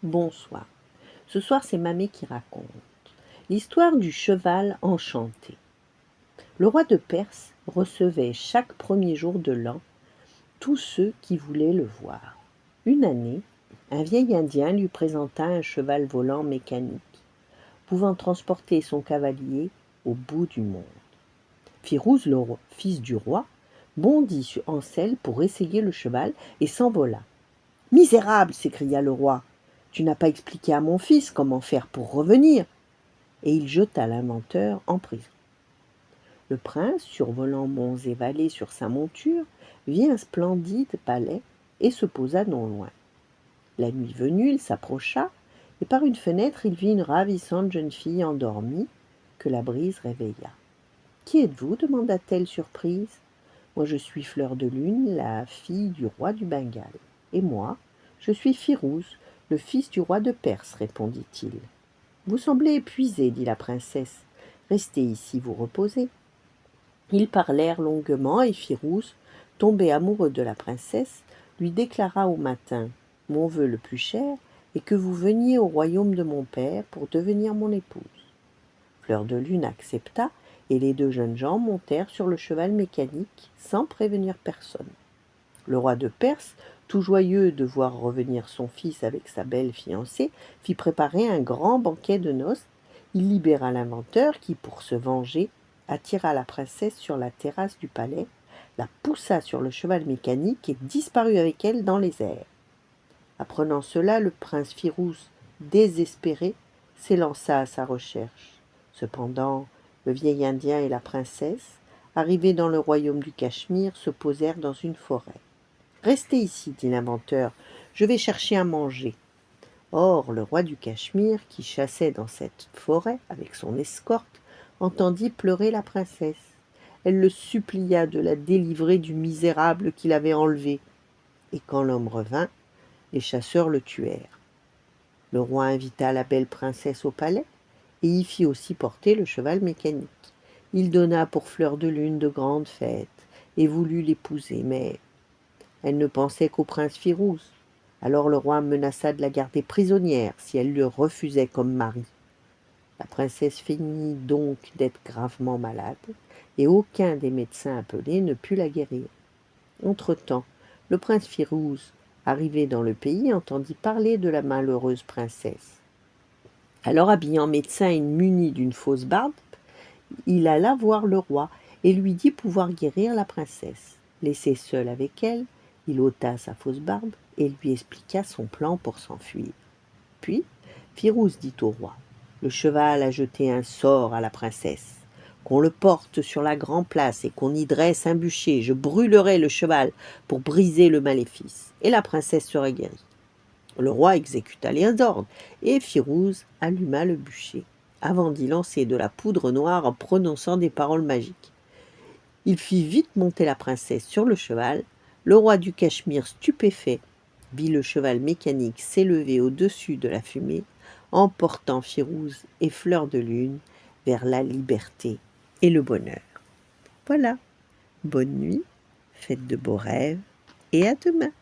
Bonsoir. Ce soir, c'est Mamé qui raconte l'histoire du cheval enchanté. Le roi de Perse recevait chaque premier jour de l'an tous ceux qui voulaient le voir. Une année, un vieil Indien lui présenta un cheval volant mécanique, pouvant transporter son cavalier au bout du monde. Firouz, fils du roi, bondit en selle pour essayer le cheval et s'envola. « Misérable !» s'écria le roi. « Tu n'as pas expliqué à mon fils comment faire pour revenir !» Et il jeta l'inventeur en prison. Le prince, survolant monts et vallées sur sa monture, vit un splendide palais et se posa non loin. La nuit venue, il s'approcha, et par une fenêtre il vit une ravissante jeune fille endormie que la brise réveilla. « Qui êtes-vous » demanda-t-elle surprise. « Moi je suis Fleur de Lune, la fille du roi du Bengale. Et moi, je suis Firouz, le fils du roi de Perse, répondit-il. Vous semblez épuisé, dit la princesse. Restez ici vous reposer. Ils parlèrent longuement et Firouz, tombé amoureux de la princesse, lui déclara au matin « Mon vœu le plus cher est que vous veniez au royaume de mon père pour devenir mon épouse. » Fleur de Lune accepta et les deux jeunes gens montèrent sur le cheval mécanique sans prévenir personne. Le roi de Perse, tout joyeux de voir revenir son fils avec sa belle fiancée, fit préparer un grand banquet de noces. Il libéra l'inventeur qui, pour se venger, attira la princesse sur la terrasse du palais, la poussa sur le cheval mécanique et disparut avec elle dans les airs. Apprenant cela, le prince Firouz, désespéré, s'élança à sa recherche. Cependant, le vieil Indien et la princesse, arrivés dans le royaume du Cachemire, se posèrent dans une forêt. « Restez ici, dit l'inventeur, je vais chercher à manger. » Or, le roi du Cachemire, qui chassait dans cette forêt avec son escorte, entendit pleurer la princesse. Elle le supplia de la délivrer du misérable qu'il avait enlevé. Et quand l'homme revint, les chasseurs le tuèrent. Le roi invita la belle princesse au palais et y fit aussi porter le cheval mécanique. Il donna pour Fleur de Lune de grandes fêtes et voulut l'épouser, mais elle ne pensait qu'au prince Firouz. Alors le roi menaça de la garder prisonnière si elle le refusait comme mari. La princesse finit donc d'être gravement malade, et aucun des médecins appelés ne put la guérir. Entre-temps, le prince Firouz, arrivé dans le pays, entendit parler de la malheureuse princesse. Alors, habillant médecin et muni d'une fausse barbe, il alla voir le roi et lui dit pouvoir guérir la princesse. Laissé seul avec elle, il ôta sa fausse barbe et lui expliqua son plan pour s'enfuir. Puis, Firouz dit au roi « Le cheval a jeté un sort à la princesse. Qu'on le porte sur la grande place et qu'on y dresse un bûcher. Je brûlerai le cheval pour briser le maléfice, et la princesse sera guérie. » Le roi exécuta les ordres, et Firouz alluma le bûcher, avant d'y lancer de la poudre noire en prononçant des paroles magiques. Il fit vite monter la princesse sur le cheval. Le roi du Cachemire, stupéfait, vit le cheval mécanique s'élever au-dessus de la fumée, emportant Firouz et Fleur de Lune vers la liberté et le bonheur. Voilà, bonne nuit, faites de beaux rêves, et à demain.